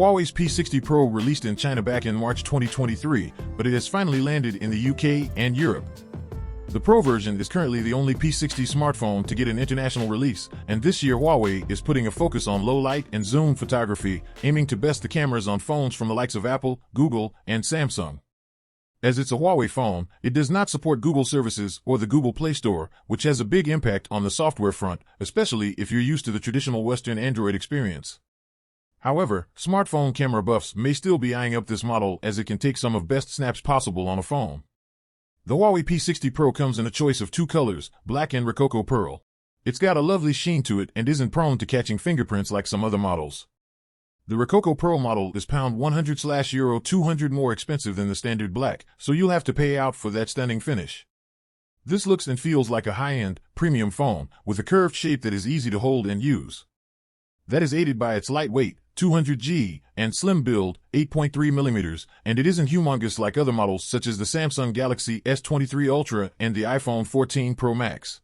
Huawei's P60 Pro released in China back in March 2023, but it has finally landed in the UK and Europe. The Pro version is currently the only P60 smartphone to get an international release, and this year Huawei is putting a focus on low light and zoom photography, aiming to best the cameras on phones from the likes of Apple, Google, and Samsung. As it's a Huawei phone, it does not support Google services or the Google Play Store, which has a big impact on the software front, especially if you're used to the traditional Western Android experience. However, smartphone camera buffs may still be eyeing up this model as it can take some of best snaps possible on a phone. The Huawei P60 Pro comes in a choice of two colors, black and Rococo Pearl. It's got a lovely sheen to it and isn't prone to catching fingerprints like some other models. The Rococo Pearl model is pound 100/euro 200 more expensive than the standard black, so you'll have to pay out for that stunning finish. This looks and feels like a high-end, premium phone, with a curved shape that is easy to hold and use. That is aided by its lightweight, 200G, and slim build, 8.3mm, and it isn't humongous like other models such as the Samsung Galaxy S23 Ultra and the iPhone 14 Pro Max.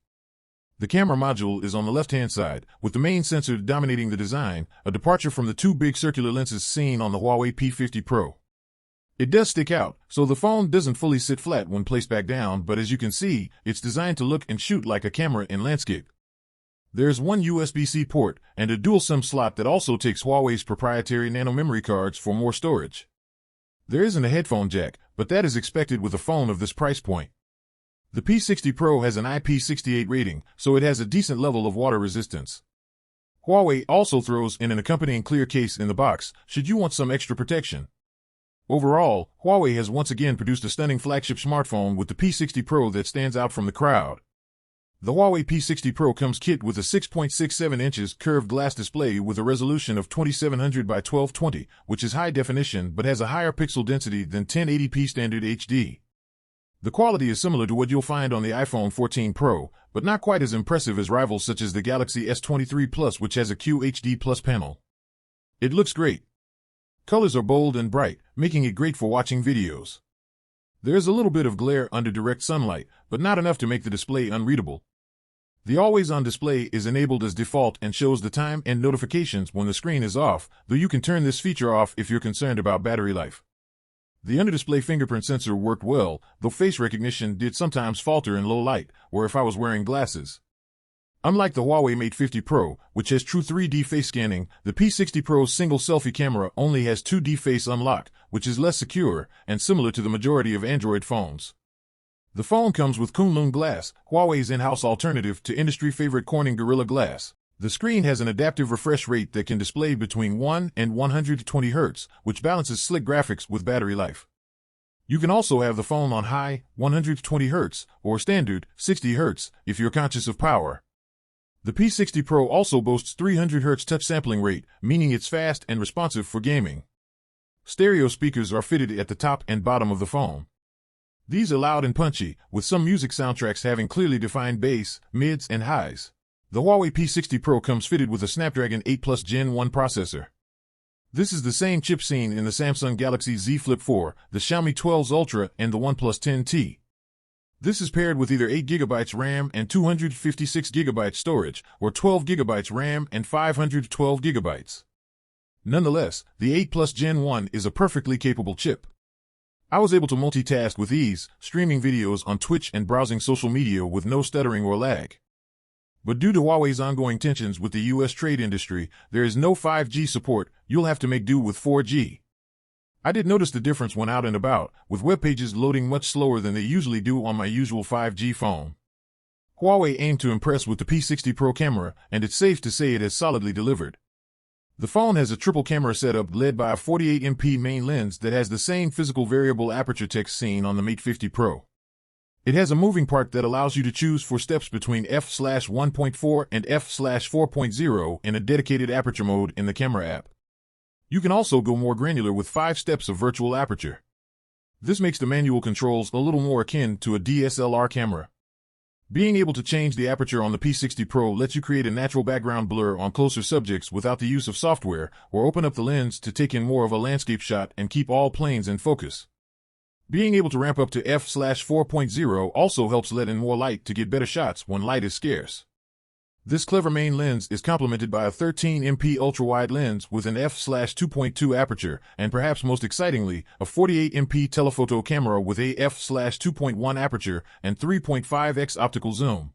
The camera module is on the left-hand side, with the main sensor dominating the design, a departure from the two big circular lenses seen on the Huawei P50 Pro. It does stick out, so the phone doesn't fully sit flat when placed back down, but as you can see, it's designed to look and shoot like a camera in landscape. There's one USB-C port and a dual SIM slot that also takes Huawei's proprietary nano memory cards for more storage. There isn't a headphone jack, but that is expected with a phone of this price point. The P60 Pro has an IP68 rating, so it has a decent level of water resistance. Huawei also throws in an accompanying clear case in the box, should you want some extra protection. Overall, Huawei has once again produced a stunning flagship smartphone with the P60 Pro that stands out from the crowd. The Huawei P60 Pro comes kit with a 6.67 inches curved glass display with a resolution of 2700 by 1220, which is high definition but has a higher pixel density than 1080p standard HD. The quality is similar to what you'll find on the iPhone 14 Pro, but not quite as impressive as rivals such as the Galaxy S23 Plus, which has a QHD Plus panel. It looks great. Colors are bold and bright, making it great for watching videos. There's a little bit of glare under direct sunlight, but not enough to make the display unreadable. The always-on display is enabled as default and shows the time and notifications when the screen is off, though you can turn this feature off if you're concerned about battery life. The under-display fingerprint sensor worked well, though face recognition did sometimes falter in low light, or if I was wearing glasses. Unlike the Huawei Mate 50 Pro, which has true 3D face scanning, the P60 Pro's single selfie camera only has 2D face unlock, which is less secure and similar to the majority of Android phones. The phone comes with Kunlun Glass, Huawei's in-house alternative to industry-favorite Corning Gorilla Glass. The screen has an adaptive refresh rate that can display between 1 and 120 Hz, which balances slick graphics with battery life. You can also have the phone on high, 120 Hz, or standard, 60 Hz, if you're conscious of power. The P60 Pro also boasts 300 Hz touch sampling rate, meaning it's fast and responsive for gaming. Stereo speakers are fitted at the top and bottom of the phone. These are loud and punchy, with some music soundtracks having clearly defined bass, mids, and highs. The Huawei P60 Pro comes fitted with a Snapdragon 8 Plus Gen 1 processor. This is the same chip seen in the Samsung Galaxy Z Flip 4, the Xiaomi 12 Ultra, and the OnePlus 10T. This is paired with either 8GB RAM and 256GB storage, or 12GB RAM and 512GB. Nonetheless, the 8 Plus Gen 1 is a perfectly capable chip. I was able to multitask with ease, streaming videos on Twitch and browsing social media with no stuttering or lag. But due to Huawei's ongoing tensions with the US trade industry, there is no 5G support, you'll have to make do with 4G. I did notice the difference when out and about, with web pages loading much slower than they usually do on my usual 5G phone. Huawei aimed to impress with the P60 Pro camera, and it's safe to say it has solidly delivered. The phone has a triple camera setup led by a 48MP main lens that has the same physical variable aperture text seen on the Mate 50 Pro. It has a moving part that allows you to choose for steps between f/1.4 and f/4.0 in a dedicated aperture mode in the camera app. You can also go more granular with 5 steps of virtual aperture. This makes the manual controls a little more akin to a DSLR camera. Being able to change the aperture on the P60 Pro lets you create a natural background blur on closer subjects without the use of software, or open up the lens to take in more of a landscape shot and keep all planes in focus. Being able to ramp up to f/4.0 also helps let in more light to get better shots when light is scarce. This clever main lens is complemented by a 13MP ultra-wide lens with an f/2.2 aperture, and perhaps most excitingly, a 48MP telephoto camera with a f/2.1 aperture and 3.5x optical zoom.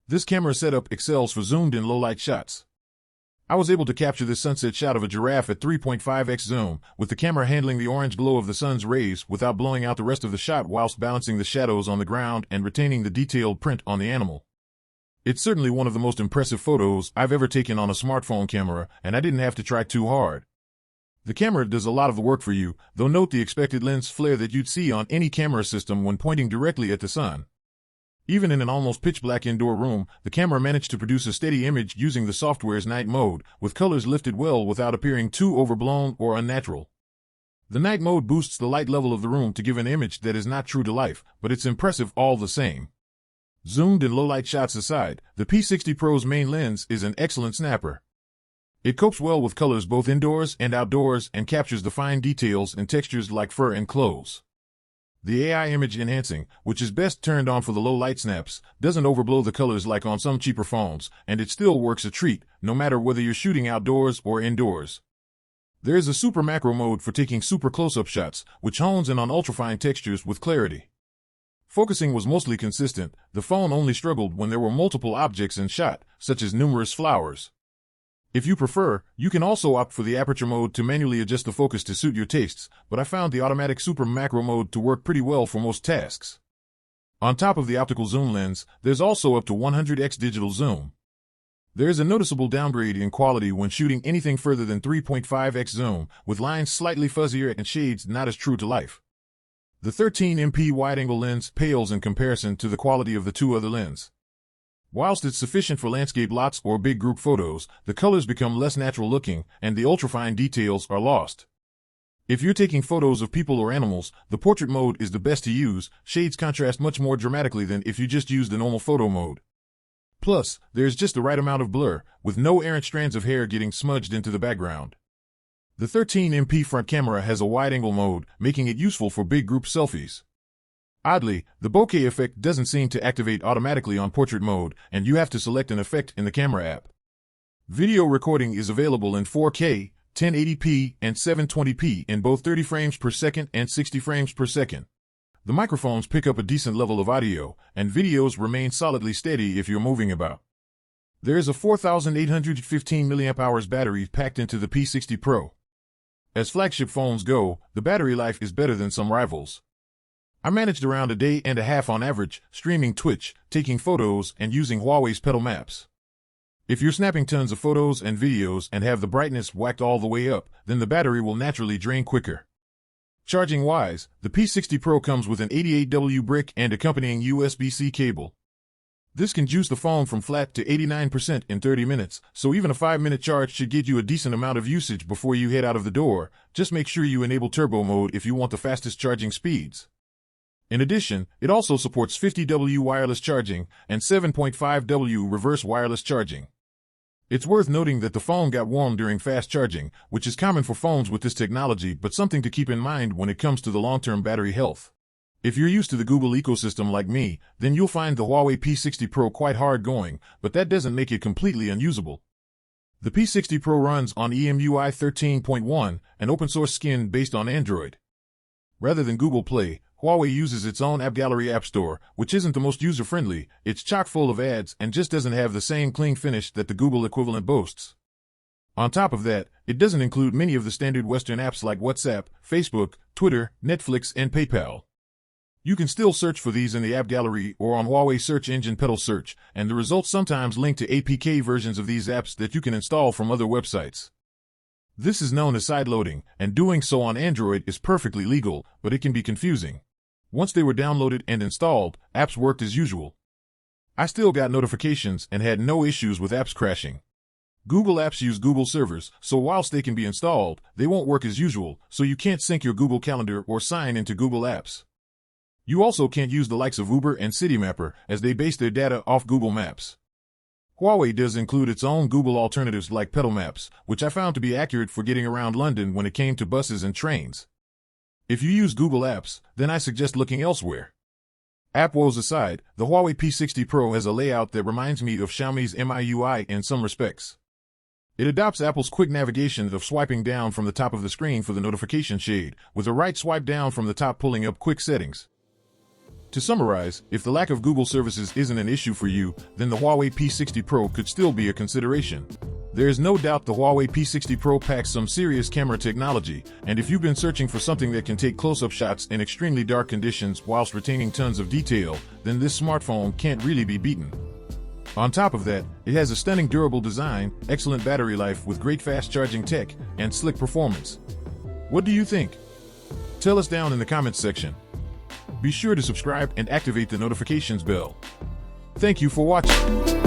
This camera setup excels for zoomed-in low-light shots. I was able to capture this sunset shot of a giraffe at 3.5x zoom, with the camera handling the orange glow of the sun's rays without blowing out the rest of the shot whilst balancing the shadows on the ground and retaining the detailed print on the animal. It's certainly one of the most impressive photos I've ever taken on a smartphone camera, and I didn't have to try too hard. The camera does a lot of the work for you, though note the expected lens flare that you'd see on any camera system when pointing directly at the sun. Even in an almost pitch-black indoor room, the camera managed to produce a steady image using the software's night mode, with colors lifted well without appearing too overblown or unnatural. The night mode boosts the light level of the room to give an image that is not true to life, but it's impressive all the same. Zoomed and low-light shots aside, the P60 Pro's main lens is an excellent snapper. It copes well with colors both indoors and outdoors and captures the fine details and textures like fur and clothes. The AI image enhancing, which is best turned on for the low-light snaps, doesn't overblow the colors like on some cheaper phones, and it still works a treat, no matter whether you're shooting outdoors or indoors. There is a super macro mode for taking super close-up shots, which hones in on ultrafine textures with clarity. Focusing was mostly consistent, the phone only struggled when there were multiple objects in shot, such as numerous flowers. If you prefer, you can also opt for the aperture mode to manually adjust the focus to suit your tastes, but I found the automatic super macro mode to work pretty well for most tasks. On top of the optical zoom lens, there's also up to 100x digital zoom. There's a noticeable downgrade in quality when shooting anything further than 3.5x zoom, with lines slightly fuzzier and shades not as true to life. The 13MP wide-angle lens pales in comparison to the quality of the two other lenses. Whilst it's sufficient for landscape lots or big group photos, the colors become less natural looking, and the ultrafine details are lost. If you're taking photos of people or animals, the portrait mode is the best to use. Shades contrast much more dramatically than if you just use the normal photo mode. Plus, there's just the right amount of blur, with no errant strands of hair getting smudged into the background. The 13MP front camera has a wide-angle mode, making it useful for big group selfies. Oddly, the bokeh effect doesn't seem to activate automatically on portrait mode, and you have to select an effect in the camera app. Video recording is available in 4K, 1080p, and 720p in both 30 frames per second and 60 frames per second. The microphones pick up a decent level of audio, and videos remain solidly steady if you're moving about. There is a 4,815 mAh battery packed into the P60 Pro. As flagship phones go, the battery life is better than some rivals. I managed around a day and a half on average, streaming Twitch, taking photos, and using Huawei's pedal maps. If you're snapping tons of photos and videos and have the brightness whacked all the way up, then the battery will naturally drain quicker. Charging-wise, the P60 Pro comes with an 88W brick and accompanying USB-C cable. This can juice the phone from flat to 89% in 30 minutes, so even a 5-minute charge should get you a decent amount of usage before you head out of the door. Just make sure you enable turbo mode if you want the fastest charging speeds. In addition, it also supports 50W wireless charging and 7.5W reverse wireless charging. It's worth noting that the phone got warm during fast charging, which is common for phones with this technology, but something to keep in mind when it comes to the long-term battery health. If you're used to the Google ecosystem like me, then you'll find the Huawei P60 Pro quite hard going, but that doesn't make it completely unusable. The P60 Pro runs on EMUI 13.1, an open-source skin based on Android. Rather than Google Play, Huawei uses its own App Gallery app store, which isn't the most user-friendly. It's chock full of ads and just doesn't have the same clean finish that the Google equivalent boasts. On top of that, it doesn't include many of the standard Western apps like WhatsApp, Facebook, Twitter, Netflix, and PayPal. You can still search for these in the App Gallery or on Huawei search engine pedal search, and the results sometimes link to APK versions of these apps that you can install from other websites. This is known as sideloading, and doing so on Android is perfectly legal, but it can be confusing. Once they were downloaded and installed, apps worked as usual. I still got notifications and had no issues with apps crashing. Google apps use Google servers, so whilst they can be installed, they won't work as usual, so you can't sync your Google Calendar or sign into Google Apps. You also can't use the likes of Uber and Citymapper, as they base their data off Google Maps. Huawei does include its own Google alternatives like Pedal Maps, which I found to be accurate for getting around London when it came to buses and trains. If you use Google Apps, then I suggest looking elsewhere. App woes aside, the Huawei P60 Pro has a layout that reminds me of Xiaomi's MIUI in some respects. It adopts Apple's quick navigation of swiping down from the top of the screen for the notification shade, with a right swipe down from the top pulling up quick settings. To summarize, if the lack of Google services isn't an issue for you, then the Huawei P60 Pro could still be a consideration. There is no doubt the Huawei P60 Pro packs some serious camera technology, and if you've been searching for something that can take close-up shots in extremely dark conditions whilst retaining tons of detail, then this smartphone can't really be beaten. On top of that, it has a stunning durable design, excellent battery life with great fast charging tech, and slick performance. What do you think? Tell us down in the comments section. Be sure to subscribe and activate the notifications bell. Thank you for watching.